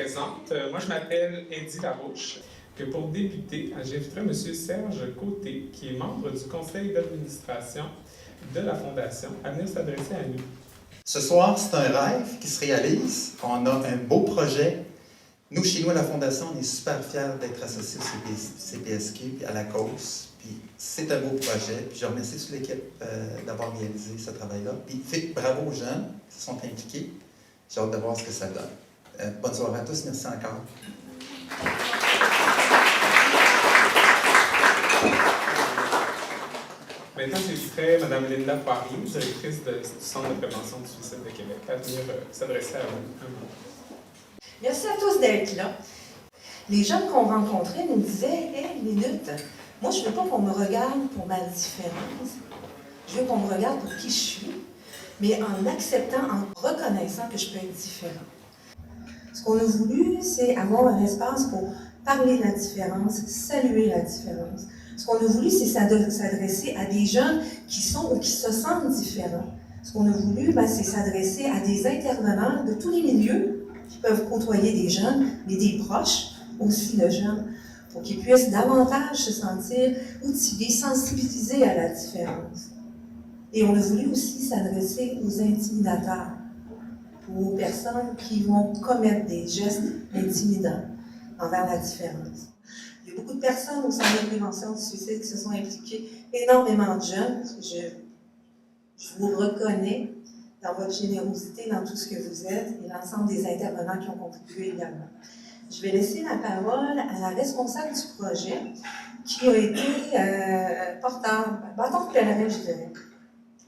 présente. Moi, je m'appelle Eddie Larouche. Que pour débuter, j'inviterai M. Serge Côté, qui est membre du conseil d'administration de la Fondation, à venir s'adresser à nous. Ce soir, c'est un rêve qui se réalise. On a un beau projet. Nous, chez nous, à la Fondation, on est super fiers d'être associés au CPSQ et à la cause. Puis c'est un beau projet. Puis je remercie toute l'équipe d'avoir réalisé ce travail-là. Puis bravo aux jeunes qui se sont impliqués. J'ai hâte de voir ce que ça donne. Bonne soirée à tous. Merci encore. Maintenant, j'inviterai Mme Linda Poirier, directrice du Centre de prévention du suicide de Québec, à venir s'adresser à vous. Merci à tous d'être là. Les jeunes qu'on rencontrait nous disaient « Hey, une minute, moi, je ne veux pas qu'on me regarde pour ma différence. Je veux qu'on me regarde pour qui je suis, mais en acceptant, en reconnaissant que je peux être différent. » Ce qu'on a voulu, c'est avoir un espace pour parler de la différence, saluer la différence. Ce qu'on a voulu, c'est s'adresser à des jeunes qui sont ou qui se sentent différents. Ce qu'on a voulu, c'est s'adresser à des intervenants de tous les milieux qui peuvent côtoyer des jeunes, mais des proches aussi de jeunes, pour qu'ils puissent davantage se sentir outillés, sensibilisés à la différence. Et on a voulu aussi s'adresser aux intimidateurs, aux personnes qui vont commettre des gestes intimidants envers la différence. Il y a beaucoup de personnes au Centre de prévention du suicide qui se sont impliquées, énormément de jeunes. Je vous reconnais dans votre générosité, dans tout ce que vous êtes, et l'ensemble des intervenants qui ont contribué également. Je vais laisser la parole à la responsable du projet, qui a été bâton de pèlerin, je dirais.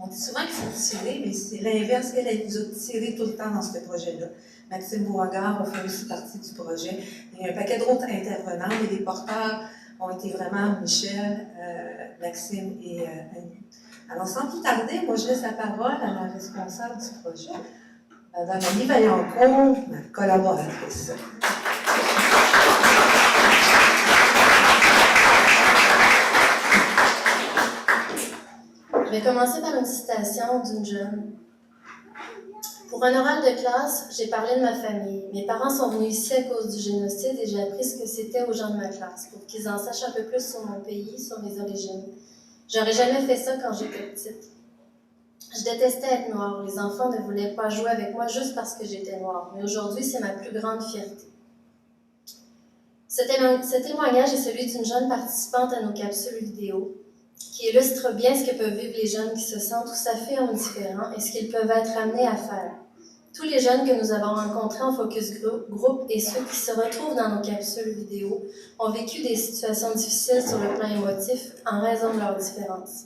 On dit souvent qu'il faut tirer, mais c'est l'inverse. Elle nous a tiré tout le temps dans ce projet-là. Maxime Beauregard a fait aussi partie du projet. Il y a un paquet d'autres intervenants, mais les porteurs ont été vraiment Michel, Maxime et Annie. Alors, sans plus tarder, moi, je laisse la parole à la responsable du projet, Mme Annie Vaillancourt, ma collaboratrice. Je vais commencer par une citation d'une jeune. Pour un oral de classe, j'ai parlé de ma famille. Mes parents sont venus ici à cause du génocide et j'ai appris ce que c'était aux gens de ma classe, pour qu'ils en sachent un peu plus sur mon pays, sur mes origines. J'aurais jamais fait ça quand j'étais petite. Je détestais être noire. Les enfants ne voulaient pas jouer avec moi juste parce que j'étais noire. Mais aujourd'hui, c'est ma plus grande fierté. Ce témoignage est celui d'une jeune participante à nos capsules vidéo, qui illustre bien ce que peuvent vivre les jeunes qui se sentent ou s'affirment différents et ce qu'ils peuvent être amenés à faire. Tous les jeunes que nous avons rencontrés en focus group et ceux qui se retrouvent dans nos capsules vidéo ont vécu des situations difficiles sur le plan émotif en raison de leurs différences.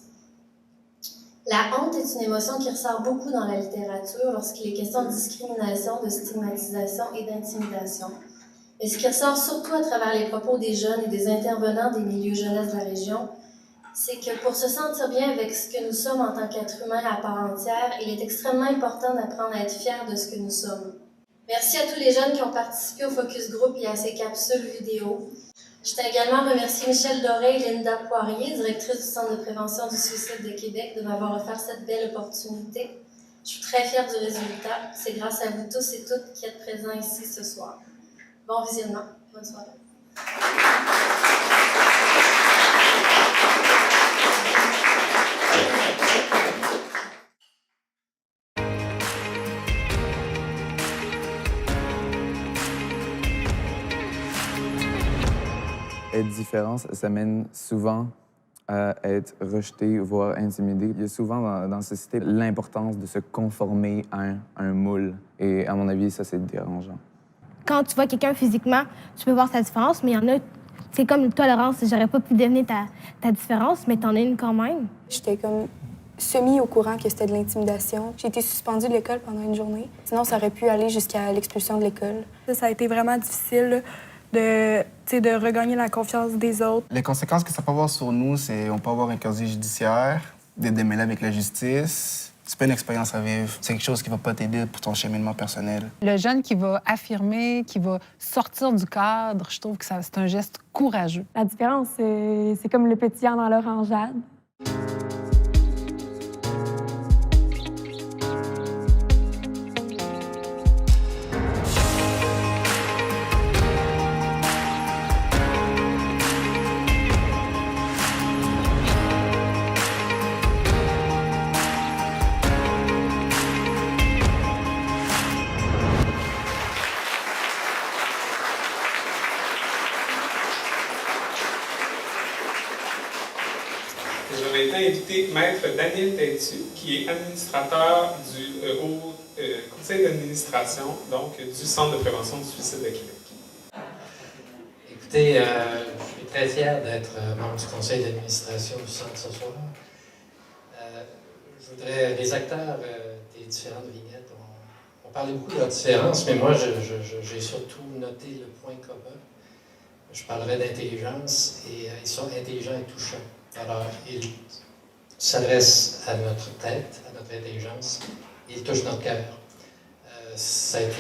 La honte est une émotion qui ressort beaucoup dans la littérature lorsqu'il est question de discrimination, de stigmatisation et d'intimidation. Et ce qui ressort surtout à travers les propos des jeunes et des intervenants des milieux jeunesse de la région, c'est que pour se sentir bien avec ce que nous sommes en tant qu'êtres humains à part entière, il est extrêmement important d'apprendre à être fiers de ce que nous sommes. Merci à tous les jeunes qui ont participé au Focus Group et à ces capsules vidéo. Je tiens également à remercier Michel Doré et Linda Poirier, directrice du Centre de prévention du suicide de Québec, de m'avoir offert cette belle opportunité. Je suis très fière du résultat. C'est grâce à vous tous et toutes qui êtes présents ici ce soir. Bon visionnement. Bonne soirée. Être différent, ça mène souvent à être rejeté, voire intimidé. Il y a souvent dans la société l'importance de se conformer à un moule. Et à mon avis, ça, c'est dérangeant. Quand tu vois quelqu'un physiquement, tu peux voir sa différence, mais il y en a, c'est comme une tolérance. J'aurais pas pu deviner ta différence, mais t'en as une quand même. J'étais comme semi au courant que c'était de l'intimidation. J'ai été suspendue de l'école pendant une journée. Sinon, ça aurait pu aller jusqu'à l'expulsion de l'école. Ça a été vraiment difficile de regagner la confiance des autres. Les conséquences que ça peut avoir sur nous, c'est on peut avoir un casier judiciaire, d'être démêlé avec la justice. C'est pas une expérience à vivre. C'est quelque chose qui va pas t'aider pour ton cheminement personnel. Le jeune qui va affirmer, qui va sortir du cadre, je trouve que c'est un geste courageux. La différence, c'est comme le pétillant dans l'orangeade. Maître Daniel Têtu, qui est administrateur du conseil d'administration donc, du Centre de prévention du suicide de Québec. Écoutez, je suis très fier d'être membre du conseil d'administration du Centre ce soir. Les acteurs des différentes vignettes ont parlé beaucoup de leurs différences, mais moi, j'ai surtout noté le point commun. Je parlerai d'intelligence, et ils sont intelligents et touchants. Alors, ils s'adressent à notre tête, à notre intelligence, et ils touchent notre cœur. Ça a été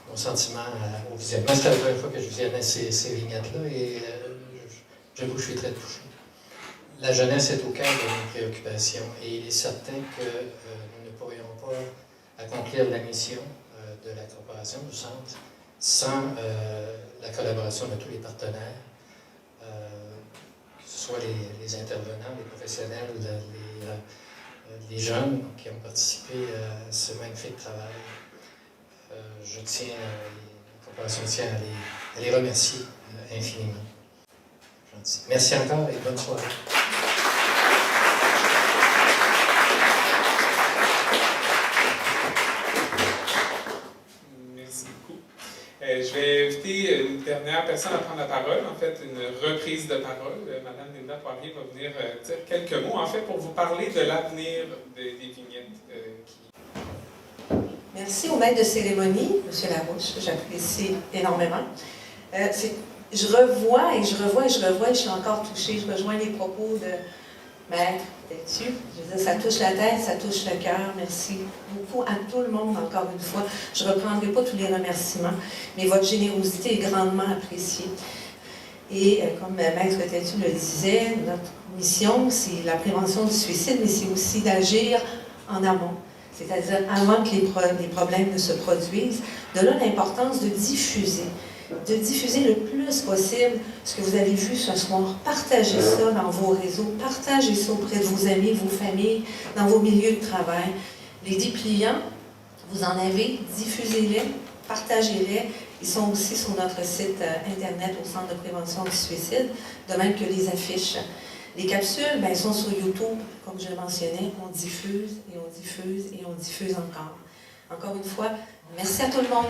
mon sentiment au visionnement. C'était la première fois que je visionnais ces vignettes-là, et j'avoue que je suis très touché. La jeunesse est au cœur de nos préoccupations, et il est certain que nous ne pourrions pas accomplir la mission de la corporation, du centre, sans la collaboration de tous les partenaires, que ce soit les intervenants, les professionnels, les jeunes qui ont participé à ce magnifique travail. La corporation tient à les remercier infiniment. Gentil. Merci encore et bonne soirée. Merci beaucoup. Je vais inviter une dernière personne à prendre la parole, en fait, une reprise de parole. Madame Linda Poirier va venir dire quelques mots, en fait, pour vous parler de l'avenir des vignettes Merci au maître de cérémonie, M. Larouche, j'apprécie énormément. Je revois et je je suis encore touchée. Je rejoins les propos de Maître Têtu. Je veux dire, ça touche la tête, ça touche le cœur. Merci beaucoup à tout le monde, encore une fois. Je ne reprendrai pas tous les remerciements, mais votre générosité est grandement appréciée. Et comme Maître Têtu le disait, notre mission, c'est la prévention du suicide, mais c'est aussi d'agir en amont. C'est-à-dire avant que les problèmes ne se produisent. De là l'importance de diffuser le plus possible ce que vous avez vu ce soir. Partagez ça dans vos réseaux, partagez ça auprès de vos amis, vos familles, dans vos milieux de travail. Les dépliants, vous en avez, diffusez-les, partagez-les. Ils sont aussi sur notre site Internet au Centre de prévention du suicide, de même que les affiches. Les capsules, bien, sont sur YouTube, comme je le mentionnais. On diffuse et on diffuse et on diffuse encore. Encore une fois, merci à tout le monde.